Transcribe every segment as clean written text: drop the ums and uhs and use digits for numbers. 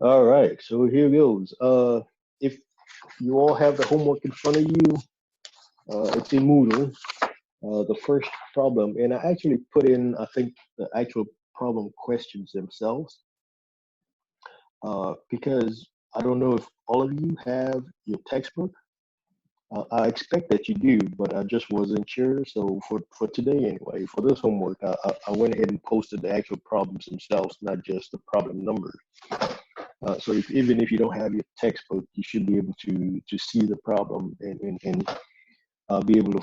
All right, so here goes. If you all have the homework in front of you, it's in Moodle. The first problem, and I actually put in, I think, the actual problem questions themselves, because I don't know if all of you have your textbook. I expect that you do, but I just wasn't sure. So for today anyway, for this homework, I went ahead and posted the actual problems themselves, not just the problem numbers. So even if you don't have your textbook, you should be able to see the problem and be able to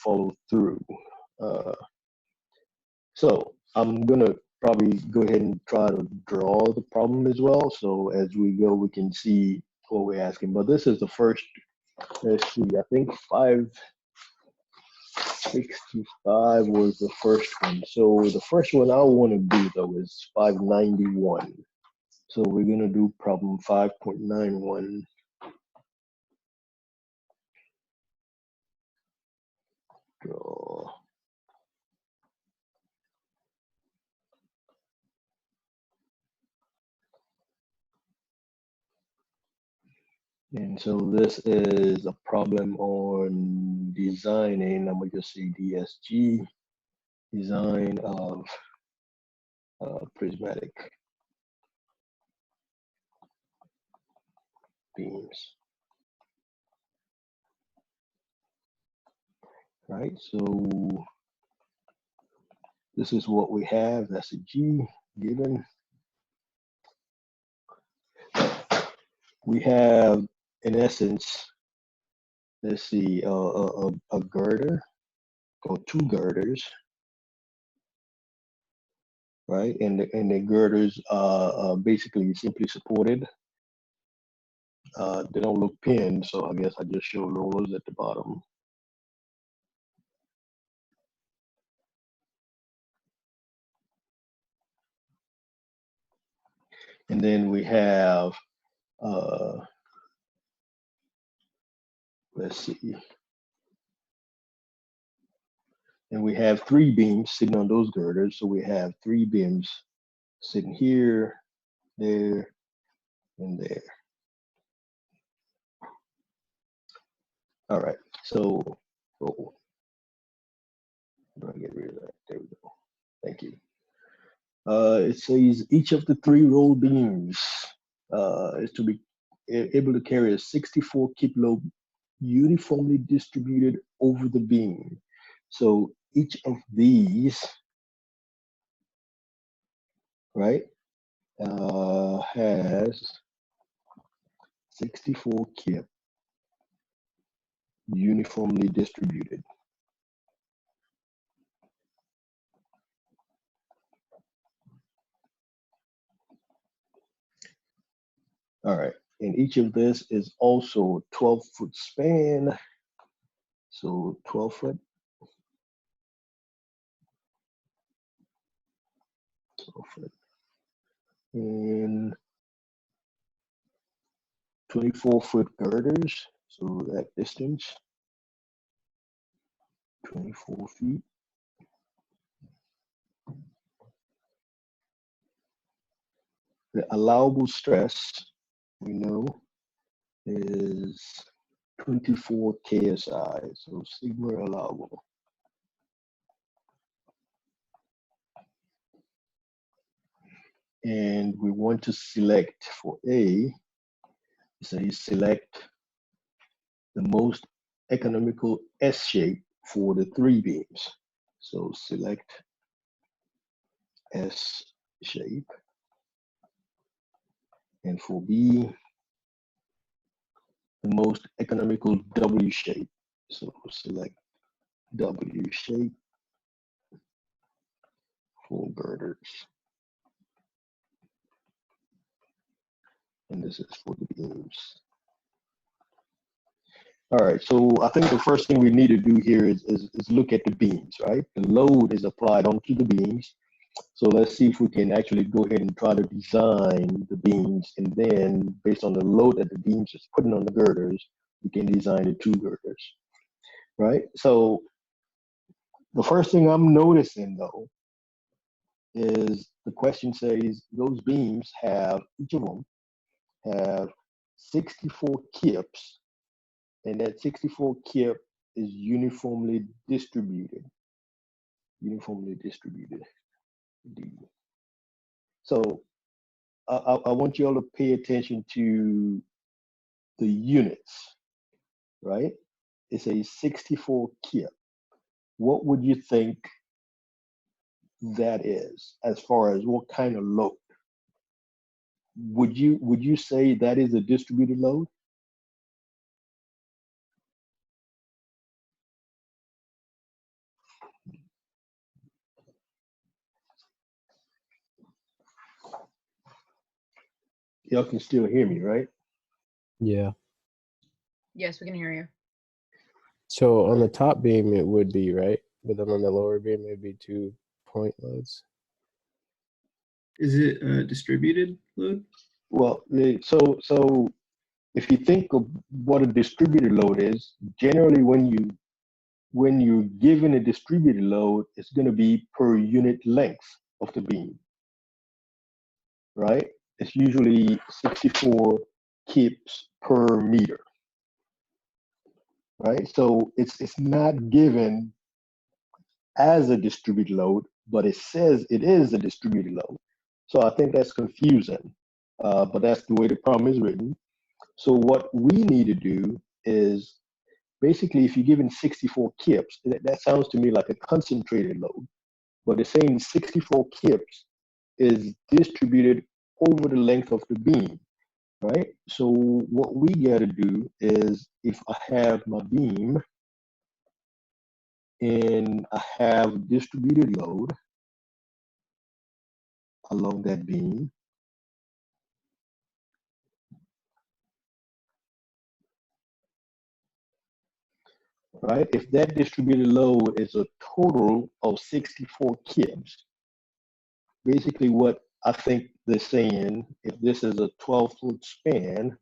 follow through. Uh, so I'm gonna probably go ahead and try to draw the problem as well. So as we go, we can see what we're asking. But this is the first. Let's see. I think 565 was the first one. So the first one I want to do though is 591. So we're gonna do problem 5.91. Draw. And so this is a problem on designing, I'm gonna just say DSG, design of prismatic beams, right? So this is what we have, that's a G given. We have, in essence, let's see, a girder or two girders, right? And the girders are basically simply supported. They don't look pinned, so I guess I just show rollers at the bottom. And then we have, let's see, and we have three beams sitting on those girders. So we have three beams sitting here, there, and there. All right, so, oh, how do I get rid of that? There we go. Thank you. It says each of the three roll beams is to be able to carry a 64 kilo uniformly distributed over the beam. So each of these, right, has 64 kip uniformly distributed. All right, and each of this is also 12-foot span. So 12 foot. 12 foot. And 24-foot girders. So that distance, 24 feet. The allowable stress, we know, is 24 KSI, so sigma allowable. And we want to select for A, so you select the most economical S shape for the three beams. So select S shape. And for B, the most economical W shape. So select W shape for girders. And this is for the beams. All right, so I think the first thing we need to do here is look at the beams, right? The load is applied onto the beams. So let's see if we can actually go ahead and try to design the beams, and then based on the load that the beams is putting on the girders, we can design the two girders, right? So the first thing I'm noticing though is the question says those beams have, each of them have 64 kips, and that 64 kip is uniformly distributed. Uniformly distributed. So I want you all to pay attention to the units, right? It's a 64 kip. What would you think that is as far as what kind of load? Would you say that is a distributed load? Y'all can still hear me, right? Yeah. Yes, we can hear you. So on the top beam, it would be, right? But then on the lower beam, it'd be 2 point loads. Is it a distributed load? Well, so if you think of what a distributed load is, generally when you're given a distributed load, it's going to be per unit length of the beam, right? It's usually 64 kips per meter, right? So it's not given as a distributed load, but it says it is a distributed load. So I think that's confusing, but that's the way the problem is written. So what we need to do is basically, if you're given 64 kips, that sounds to me like a concentrated load, but it's saying 64 kips is distributed over the length of the beam, right? So what we got to do is, if I have my beam and I have distributed load along that beam, right? If that distributed load is a total of 64 kips, basically what I think they're saying, if this is a 12-foot span,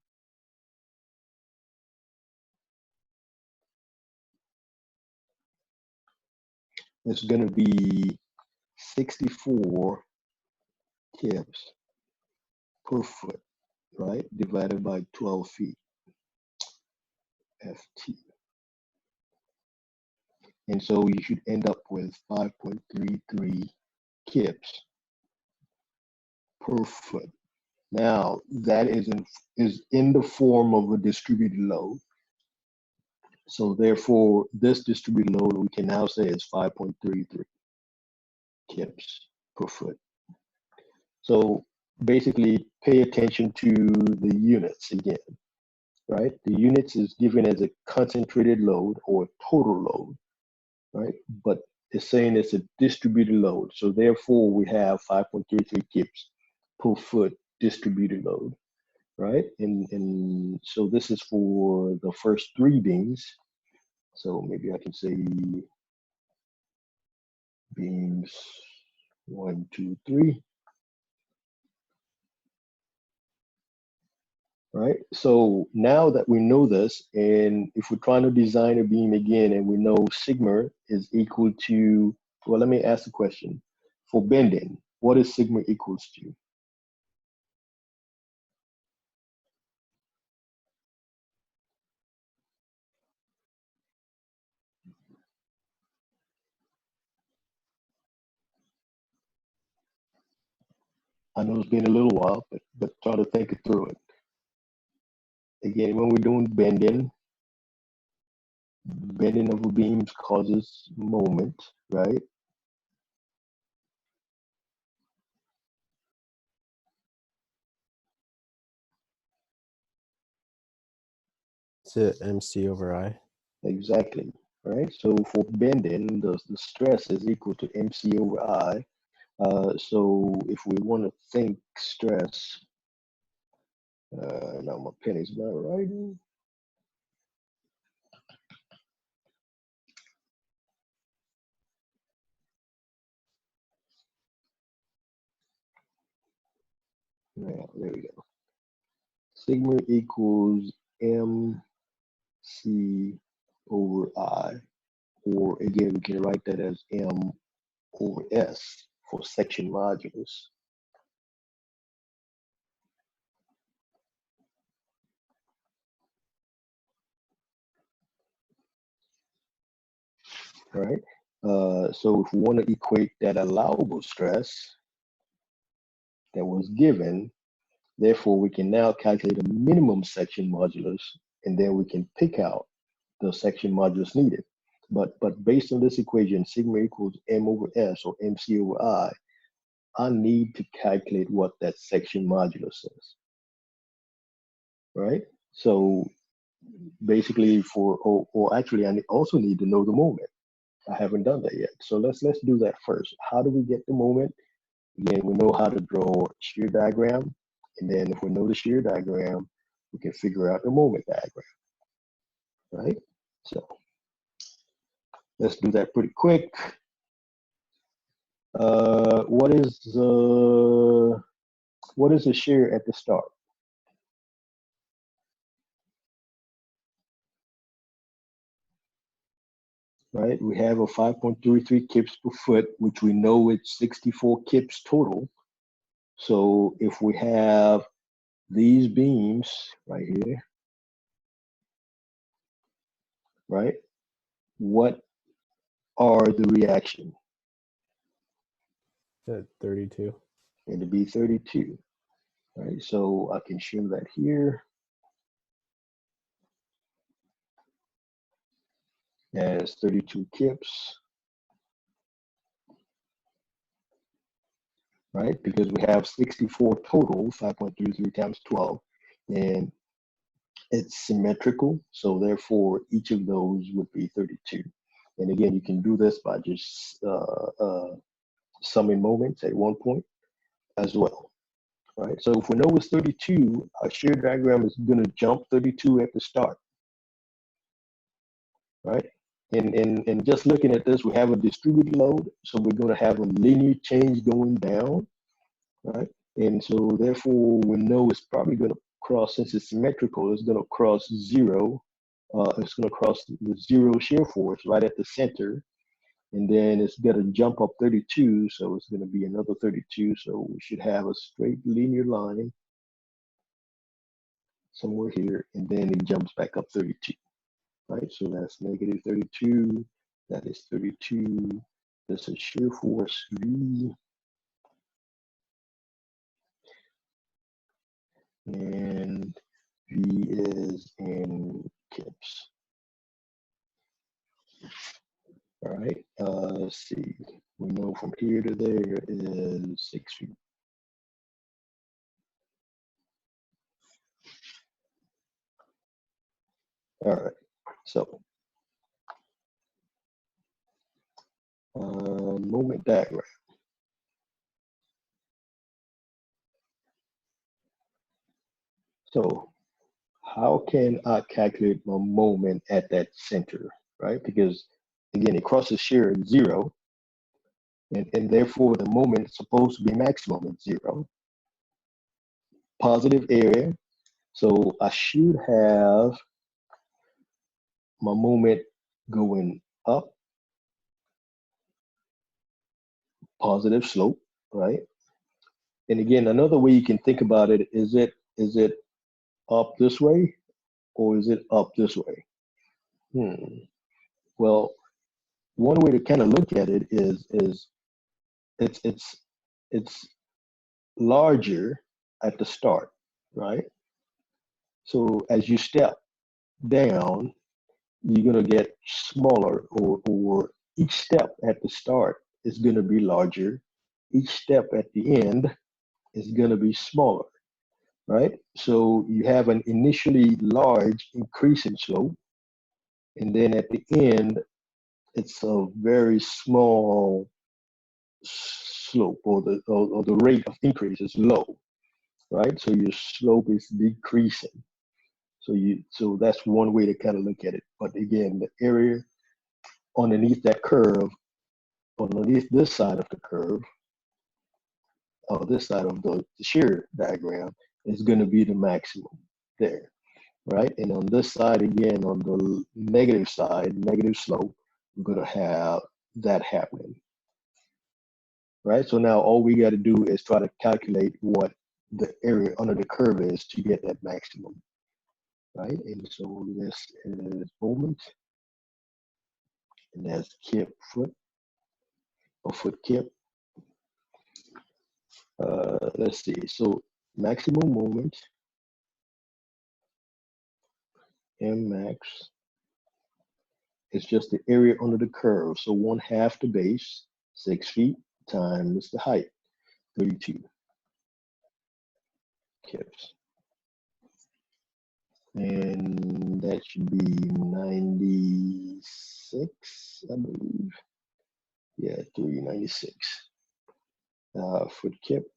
it's going to be 64 kips per foot, right? Divided by 12 feet, FT. And so you should end up with 5.33 kips per foot. Now, that is in the form of a distributed load. So therefore, this distributed load we can now say is 5.33 kips per foot. So basically, pay attention to the units again, right? The units is given as a concentrated load or total load, right? But it's saying it's a distributed load. So therefore, we have 5.33 kips per foot distributed load, right? And so this is for the first 3 beams. So maybe I can say beams 1, 2, 3. Right. So now that we know this, and if we're trying to design a beam again, and we know sigma is equal to, well, let me ask the question. For bending, what is sigma equals to? I know it's been a little while, but try to think it through it. Again, when we're doing bending of a beam causes moment, right? It's MC over I. Exactly, right? So for bending, the stress is equal to MC over I. So if we want to think stress, now my pen is not writing. Now, there we go. Sigma equals MC over I, or again, we can write that as M over S. for section modulus. Right? So if we want to equate that allowable stress that was given, therefore we can now calculate a minimum section modulus, and then we can pick out the section modulus needed. But based on this equation, sigma equals m over s or mc over I need to calculate what that section modulus is. Right? So basically or actually I also need to know the moment. I haven't done that yet. So let's do that first. How do we get the moment? Again, we know how to draw a shear diagram. And then if we know the shear diagram, we can figure out the moment diagram. Right? So let's do that pretty quick. What is the shear at the start? Right, we have a 5.33 kips per foot, which we know it's 64 kips total. So if we have these beams right here, right, what are the reaction? At 32. It'd be 32, right? So I can show that here as 32 kips, right? Because we have 64 total, 5.33 times 12, and it's symmetrical. So therefore, each of those would be 32. And again, you can do this by just summing moments at one point as well, right? So if we know it's 32, our shear diagram is going to jump 32 at the start, right? And just looking at this, we have a distributed load, so we're going to have a linear change going down, right? And so therefore, we know it's probably going to cross, since it's symmetrical, it's going to cross zero. It's going to cross the zero shear force right at the center, and then it's going to jump up 32, so it's going to be another 32. So we should have a straight linear line somewhere here, and then it jumps back up 32. Right, so that's negative 32, that is 32, that's a shear force V, and V is in kips. All right, let's see, we know from here to there is 6 feet. All right, so moment diagram. So how can I calculate my moment at that center, right? Because again, it crosses shear at 0, and therefore the moment is supposed to be maximum at 0. Positive area, so I should have my moment going up, positive slope, right? And again, another way you can think about it is it up this way or is it up this way? Well, one way to kind of look at it is it's larger at the start, right? So as you step down, you're gonna get smaller, or each step at the start is gonna be larger. Each step at the end is gonna be smaller, right? So you have an initially large increase in slope, and then at the end, it's a very small slope, or the rate of increase is low, right? So your slope is decreasing. So that's one way to kind of look at it. But again, the area underneath that curve, underneath this side of the curve, or this side of the shear diagram, is going to be the maximum there, right? And on this side, again, on the negative side, negative slope, we're going to have that happening. right? So now all we got to do is try to calculate what the area under the curve is to get that maximum, right? And so this is moment, and that's kip foot or foot kip. Let's see. So maximum moment, M max, is just the area under the curve. So 1/2 the base, 6 feet, times the height, 32 kips. And that should be 96, I believe. Yeah, 396 foot kip.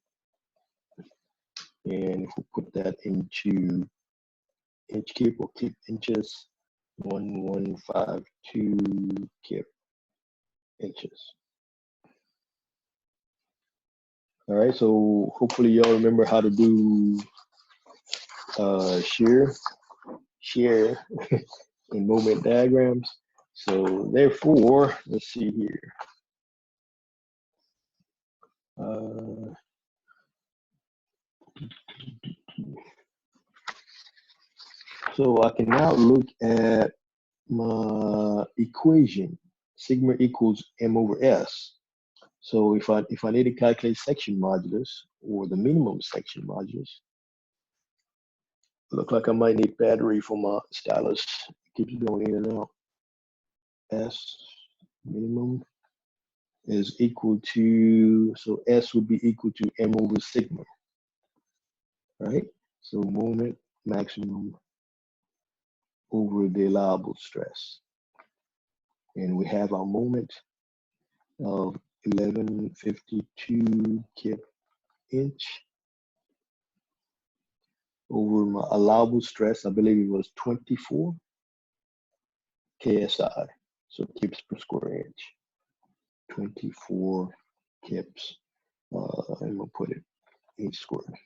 And if we put that into inch kip or kip inches, 1152 kip inches. All right, so hopefully y'all remember how to do shear in moment diagrams. So therefore, let's see here. So I can now look at my equation, sigma equals m over s. So if I need to calculate section modulus or the minimum section modulus, look like I might need battery for my stylus. It keeps going in and out. S minimum is equal to, so S would be equal to m over sigma, right? So moment maximum over the allowable stress. And we have our moment of 1152 kip inch over my allowable stress. I believe it was 24 KSI, so kips per square inch. 24 kips. I'm gonna put it inch squared.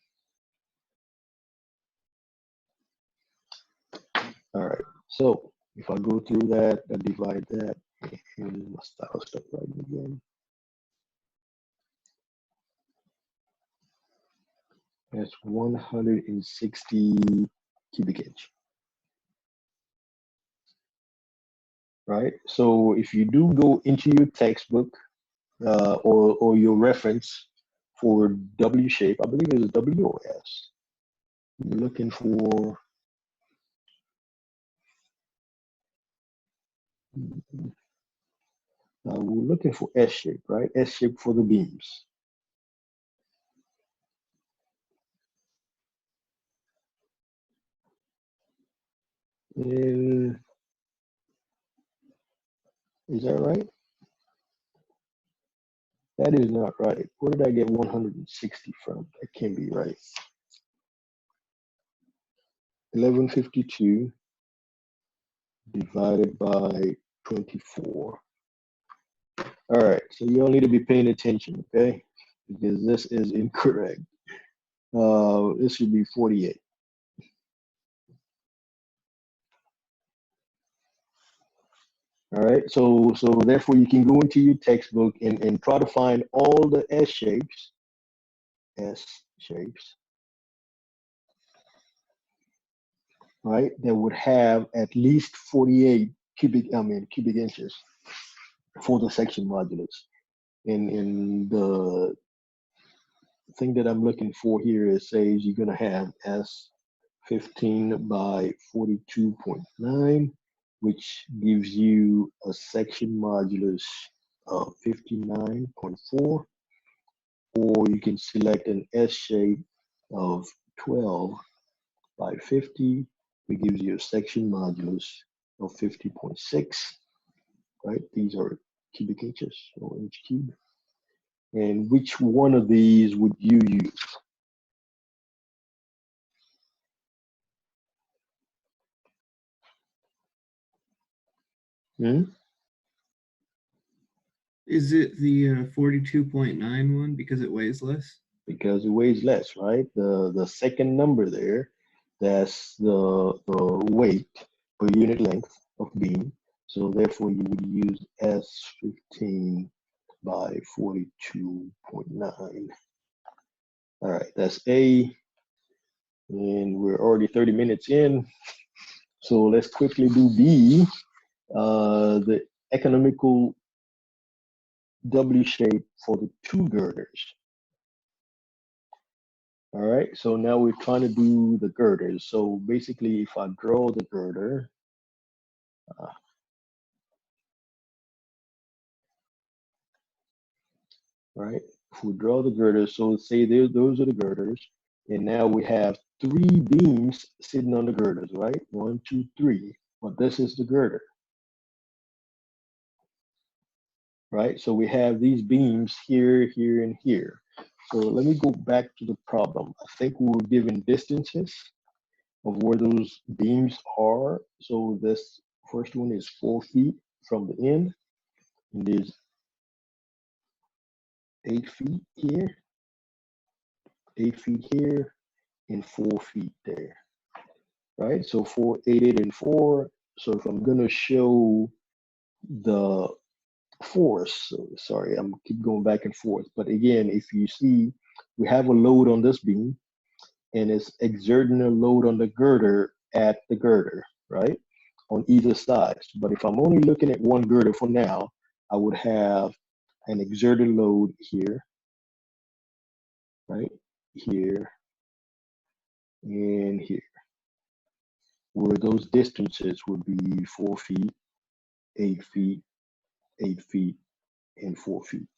All right. So if I go through that, I divide that, and my style stuff right again. That's 160 cubic inch. Right. So if you do go into your textbook or your reference for W shape, I believe it is W or S. You're looking for we're looking for S shape, right? S shape for the beams. And is that right? That is not right. Where did I get 160 from? That can't be right. 1152 divided by 24. All right, so you all need to be paying attention, okay? Because this is incorrect. This should be 48. All right, so therefore you can go into your textbook and try to find all the S shapes, right, that would have at least 48 cubic inches for the section modulus. And the thing that I'm looking for here is says you're gonna have S 15 by 42.9, which gives you a section modulus of 59.4, or you can select an S shape of 12 by 50, which gives you a section modulus of 50.6, right? These are cubic inches or inch cube. And which one of these would you use? Is it the 42.9 one because it weighs less? Because it weighs less, right? The second number there, that's the weight per unit length of beam. So therefore you would use S15 by 42.9. All right, that's A. And we're already 30 minutes in. So let's quickly do B, the economical W shape for the two girders. All right, so now we're trying to do the girders. So basically, if I draw the girder, right? If we draw the girders, so let's say those are the girders, and now we have three beams sitting on the girders, right? 1, 2, 3. But this is the girder, right? So we have these beams here, here, and here. So let me go back to the problem. I think we were given distances of where those beams are. So this first one is 4 feet from the end, and there's 8 feet here, 8 feet here, and 4 feet there, right? So 4, 8, 8, and 4. So if I'm gonna show the force, so sorry, I'm keep going back and forth. But again, if you see, we have a load on this beam, and it's exerting a load on the girder at the girder, right? On either side. But if I'm only looking at one girder for now, I would have an exerted load here, right? Here and here, where those distances would be 4 feet, 8 feet, 8 feet, and 4 feet.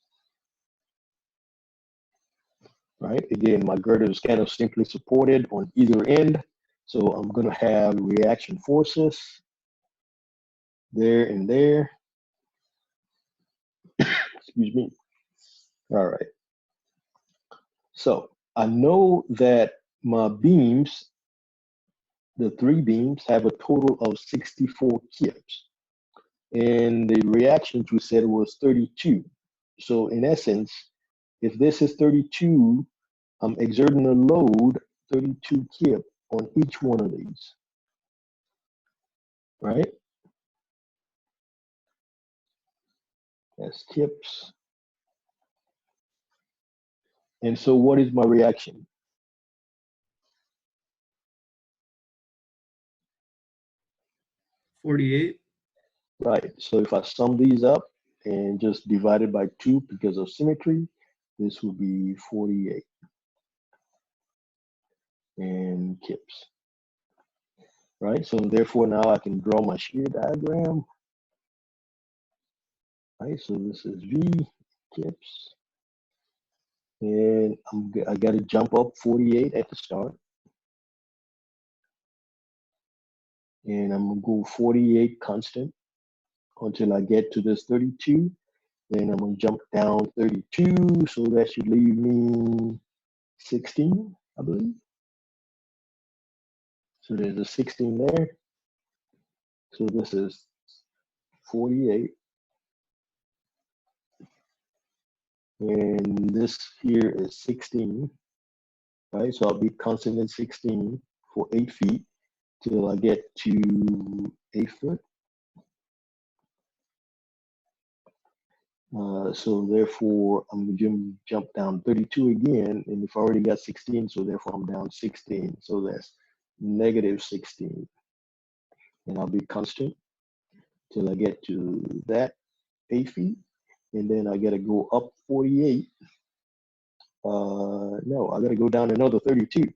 Right? Again, my girder is kind of simply supported on either end. So I'm going to have reaction forces there and there. Excuse me. All right. So I know that my beams, the three beams, have a total of 64 kips. And the reactions we said was 32. So in essence, if this is 32, I'm exerting a load 32 kip on each one of these, right? That's kips. And so what is my reaction? 48. Right, so if I sum these up and just divide it by 2 because of symmetry, this will be 48 and kips. Right, so therefore now I can draw my shear diagram. Right, so this is V kips. And I got to jump up 48 at the start. And I'm going to go 48 constant until I get to this 32. Then I'm going to jump down 32. So that should leave me 16, I believe. So there's a 16 there. So this is 48. And this here is 16. Right? So I'll be constant at 16 for 8 feet till I get to 8 foot. So therefore, I'm going to jump down 32 again. And if I already got 16, so therefore I'm down 16. So that's negative 16. And I'll be constant till I get to that 8 feet. And then I got to go up 48. No, I got to go down another 32.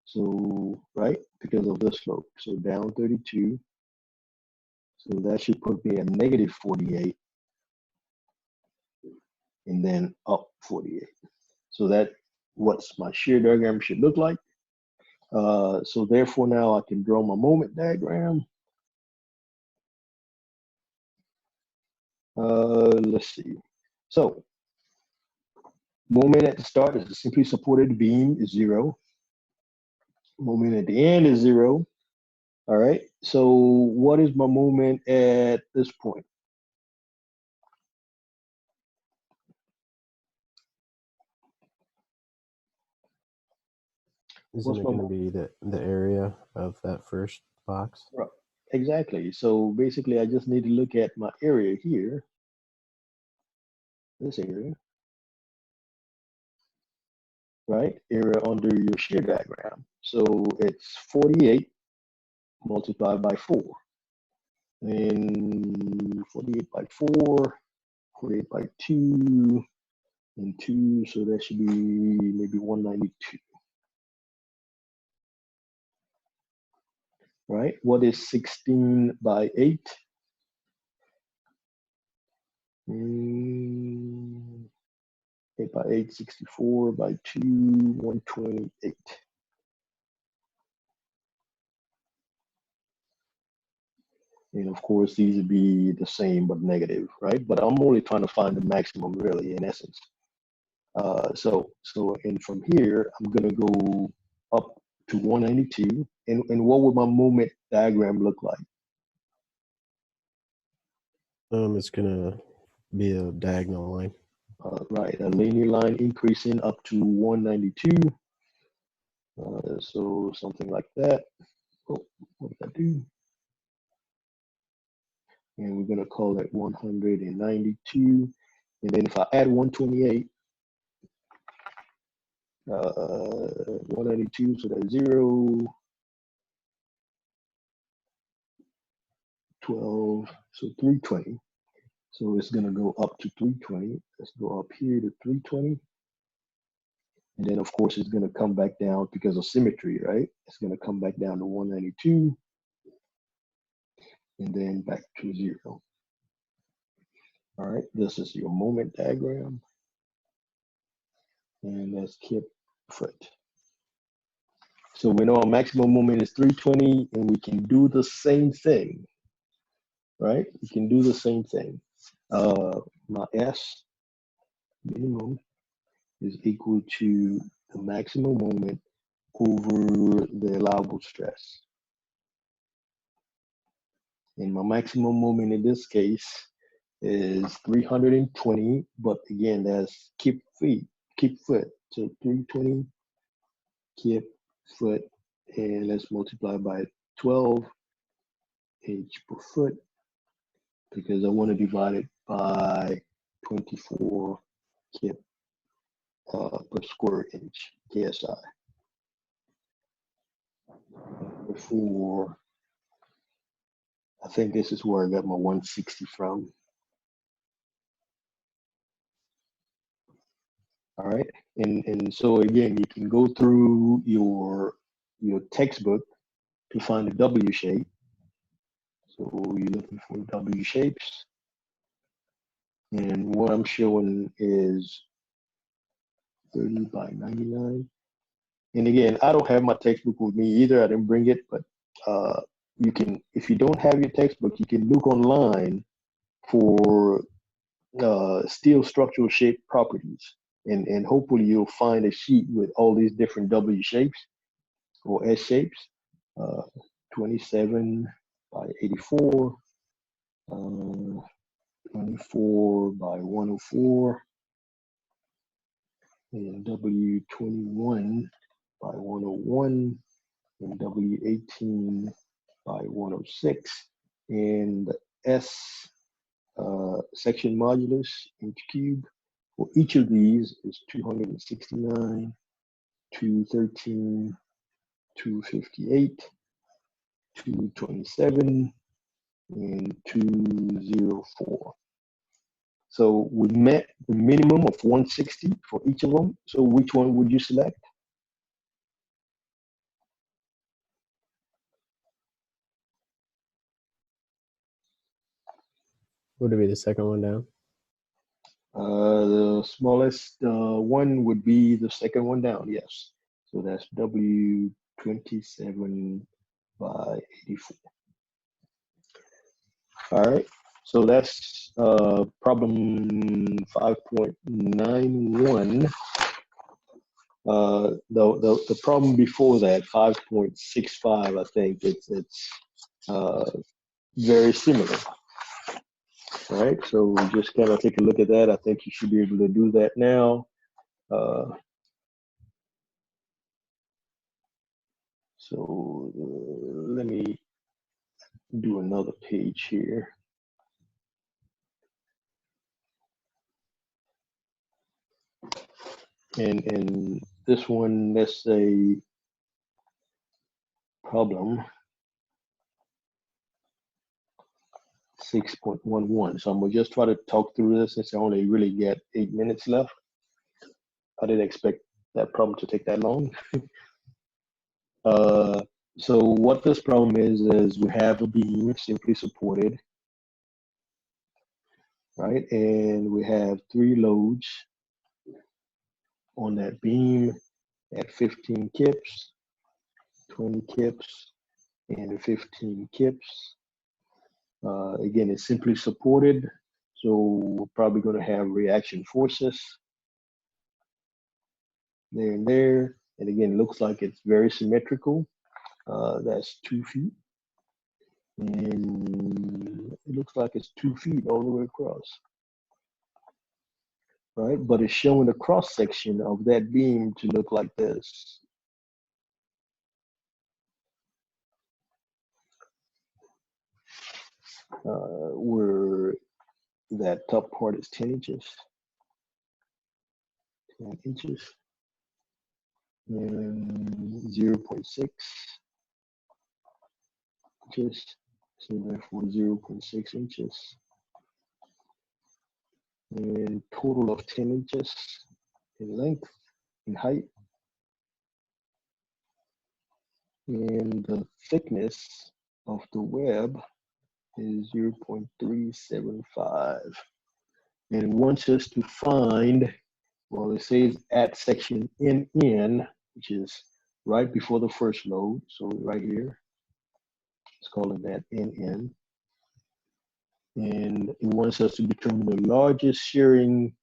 So, right, because of this slope. So down 32. So that should put me at negative 48. And then up 48. So that what's my shear diagram should look like. So therefore now I can draw my moment diagram. Let's see. So moment at the start is a simply supported beam is 0. Moment at the end is 0. All right. So what is my moment at this point? Isn't it going to be the area of that first box? Right. Exactly. So basically, I just need to look at my area here. this area, right? Area under your shear diagram. So it's 48 multiplied by 4. And 48 by 4, 48 by 2, and 2, so that should be maybe 192. Right? What is 16 by 8? 8 by 8, 64 by 2, 128. And of course, these would be the same but negative, right? But I'm only trying to find the maximum, really, in essence. And from here, I'm gonna go up to 192. And what would my moment diagram look like? It's gonna be a diagonal line. Right, a linear line increasing up to 192. So something like that. Oh, what did I do? And we're gonna call that 192. And then if I add 128, 192, so that's 0, 12, so 320. So it's gonna go up to 320. Let's go up here to 320. And then of course it's gonna come back down because of symmetry, right? It's gonna come back down to 192 and then back to 0. All right, this is your moment diagram. And let's keep foot. So we know our maximum moment is 320 and we can do the same thing, right? We can do the same thing. My S minimum is equal to the maximum moment over the allowable stress. And my maximum moment in this case is 320, but again, that's keep foot. So 320, keep foot, and let's multiply by 12 H per foot, because I want to divide it by 24 kip per square inch KSI. Before, I think this is where I got my 160 from. All right, and so again, you can go through your textbook to find the W shape. So you're looking for W shapes, and what I'm showing is 30 by 99. And again, I don't have my textbook with me either. I didn't bring it, but you can, if you don't have your textbook, you can look online for steel structural shape properties. And hopefully you'll find a sheet with all these different W shapes or S shapes, 27 by 84, 24 by 104, and W21 by 101, and W18 by 106, and the S section modulus inch cube for each of these is 269, 213, 258, 227, and 204. So we met the minimum of 160 for each of them. So which one would you select? Would it be the second one down? The smallest one would be the second one down, yes. So that's W27 by 84. All right, so that's problem 5.91. The problem before that, 5.65, I think it's very similar. All right, so just kind of take a look at that. I think you should be able to do that now. So let me do another page here. And this one, let's say problem 6.11. So I'm gonna just try to talk through this since I only really get 8 minutes left. I didn't expect that problem to take that long. So what this problem is we have a beam simply supported, right? And we have 3 loads on that beam at 15 kips, 20 kips, and 15 kips. Again, it's simply supported, so we're probably going to have reaction forces there and there. And again, it looks like it's very symmetrical. That's 2 feet. And it looks like it's 2 feet all the way across. Right? But it's showing the cross section of that beam to look like this. Where that top part is 10 inches. 10 inches. And 0.6 inches. So therefore 0.6 inches. And total of 10 inches in length, in height. And the thickness of the web is 0.375. And it wants us to find, well, it says at section NN, which is right before the first load. So right here, let's call it that NN. And it wants us to determine the largest shearing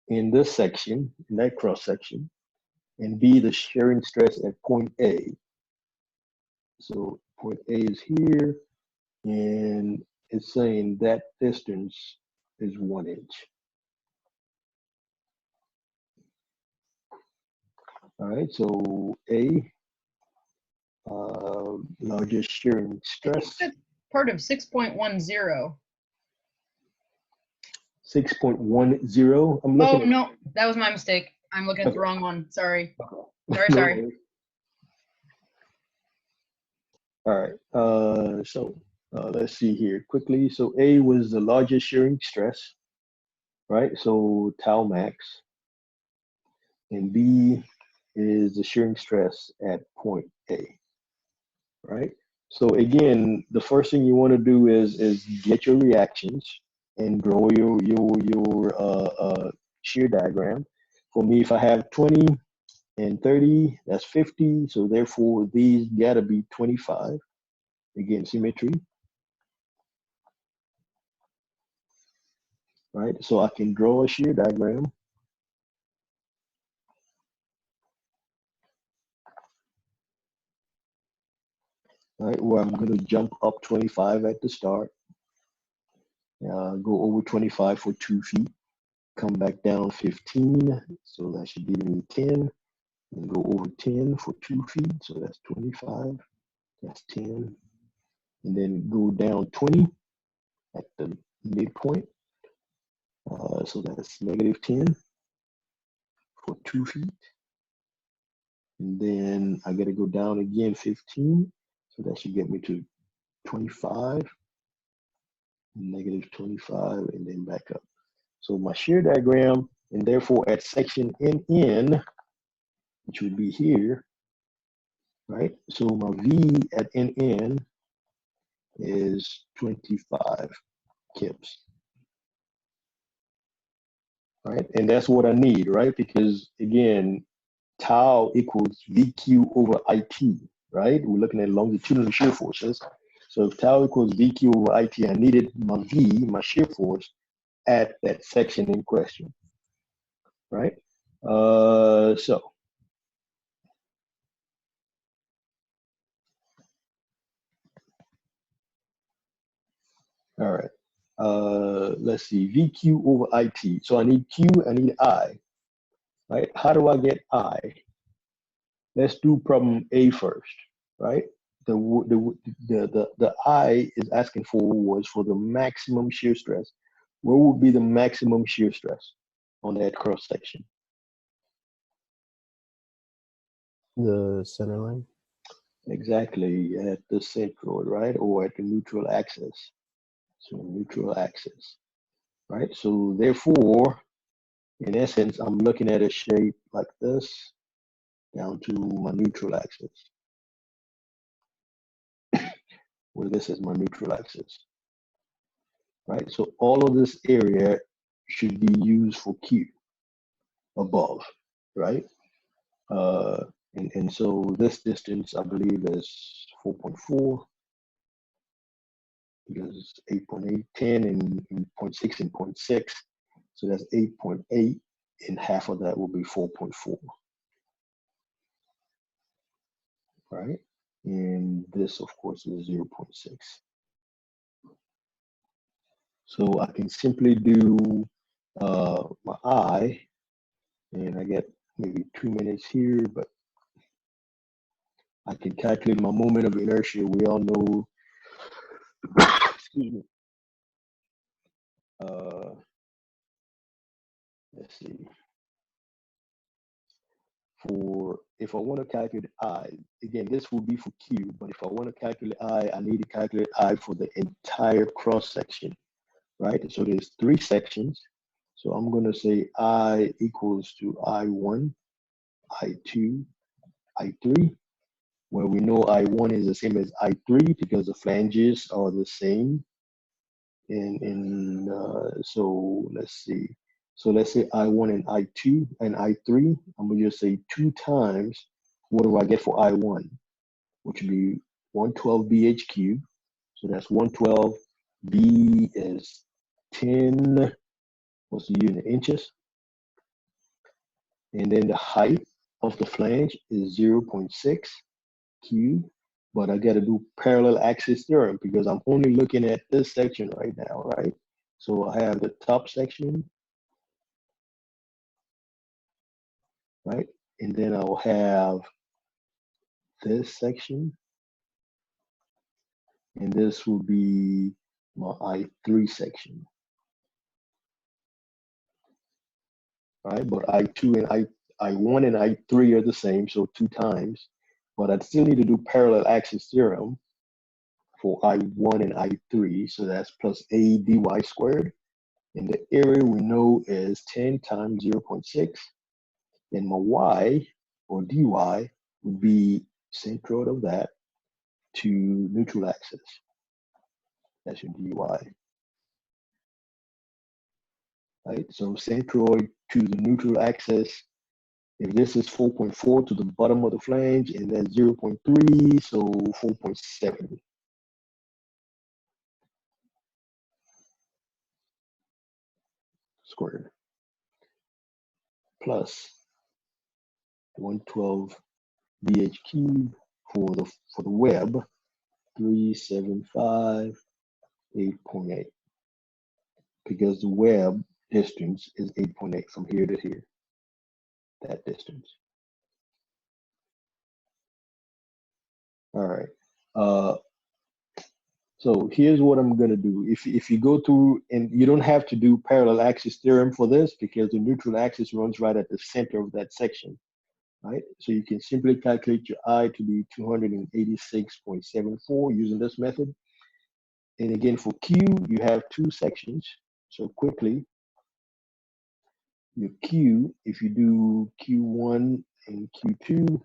in this section, in that cross section, and B, the shearing stress at point A. So point A is here, and it's saying that distance is 1 inch. All right, so A, largest shearing stress. That's part of 6.10. 6.10. I'm looking. Oh, no, that was my mistake. I'm looking at the wrong one. Sorry. Sorry. All right. So let's see here quickly. So A was the largest shearing stress, right? So tau max. And B is the shearing stress at point A, right? So again, the first thing you want to do is get your reactions and draw your shear diagram. For me, if I have 20 and 30, that's 50. So therefore, these gotta be 25. Again, symmetry, right? So I can draw a shear diagram. Right, where I'm going to jump up 25 at the start, go over 25 for 2 feet, come back down 15, so that should give me 10, and go over 10 for 2 feet, so that's 25, that's 10, and then go down 20 at the midpoint, so that's negative 10 for 2 feet, and then I got to go down again 15, so that should get me to 25, negative 25, and then back up. So my shear diagram, and therefore at section NN, which would be here, right? So my V at NN is 25 kips, right? And that's what I need, right? Because again, tau equals VQ over IT, right? We're looking at longitudinal shear forces. So if tau equals VQ over IT, I needed my V, my shear force, at that section in question, right? So all right. Let's see, VQ over IT. So I need Q, I need I, right? How do I get I? Let's do problem A first, right? The I is asking for was for the maximum shear stress. What would be the maximum shear stress on that cross section? The center line. Exactly, at the centroid, right? Or at the neutral axis. So neutral axis, right? So therefore, in essence, I'm looking at a shape like this down to my neutral axis, where this is my neutral axis, right? So all of this area should be used for Q above, right? Uh, and so this distance, I believe, is 4.4 because 8.8, 10, and 0.6 and 0.6. So that's 8.8, and half of that will be 4.4, right? And this, of course, is 0.6. So I can simply do my I, and I get maybe 2 minutes here, but I can calculate my moment of inertia. We all know, excuse me, let's see, for if I want to calculate I, again, this will be for Q, but if I want to calculate I need to calculate I for the entire cross section, right? So there's 3 sections. So I'm going to say I equals to I1, I2, I3, where we know I1 is the same as I3 because the flanges are the same. And so let's see. So let's say I1 and I2 and I3. I'm going to just say 2 times. What do I get for I1? Which would be 112 BH cubed. So that's 112. B is 10. What's the unit? Inches. And then the height of the flange is 0.6 cubed. But I got to do parallel axis theorem because I'm only looking at this section right now, right? So I have the top section, right? And then I'll have this section, and this will be my I3 section, right? But I2 and I1 and I3 are the same, so 2 times. But I still need to do parallel axis theorem for I1 and I3, so that's plus A dy squared. And the area we know is 10 times 0.6. And my y, or dy, would be centroid of that to neutral axis. That's your dy, right? So centroid to the neutral axis. If this is 4.4 to the bottom of the flange, and then 0.3, so 4.7. Squared plus 112 BH cubed for the web, 375, 8.8. Because the web distance is 8.8 from here to here, that distance. All right. So here's what I'm going to do. If you go through, and you don't have to do parallel axis theorem for this because the neutral axis runs right at the center of that section, right? So you can simply calculate your I to be 286.74 using this method. And again, for Q, you have 2 sections. So quickly, your Q, if you do Q1 and Q2,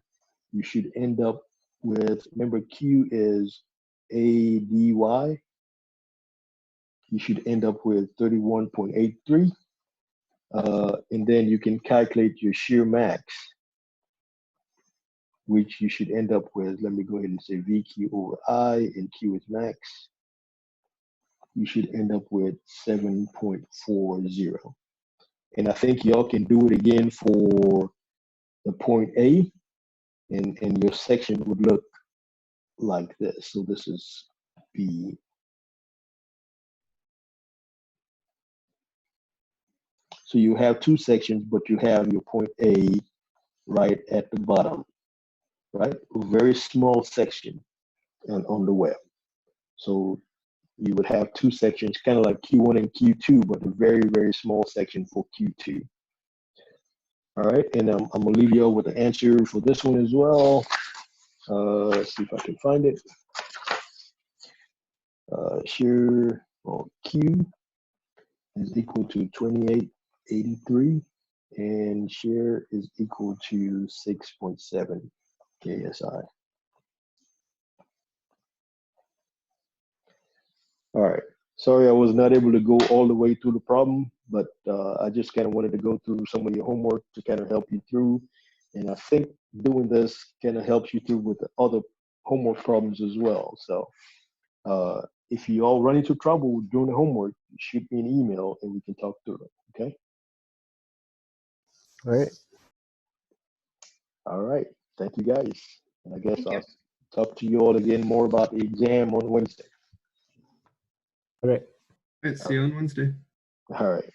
you should end up with, remember Q is A dy, you should end up with 31.83. And then you can calculate your shear max, which you should end up with, let me go ahead and say VQ over I, and Q is max. You should end up with 7.40. And I think y'all can do it again for the point A, and your section would look like this. So this is B. So you have 2 sections, but you have your point A right at the bottom, right? A very small section on the web. So you would have 2 sections, kind of like Q1 and Q2, but a very, very small section for Q2. All right, and I'm gonna leave you with the answer for this one as well. Let's see if I can find it. Shear Q is equal to 2883, and shear is equal to 6.7 KSI. All right. Sorry, I was not able to go all the way through the problem, but I just kind of wanted to go through some of your homework to kind of help you through. And I think doing this kind of helps you through with the other homework problems as well. So if you all run into trouble doing the homework, shoot me an email and we can talk through it. Okay. All right. All right. Thank you guys. And I guess Thank you. I'll talk to you all again more about the exam on Wednesday. All right. All right, see you on Wednesday. All right.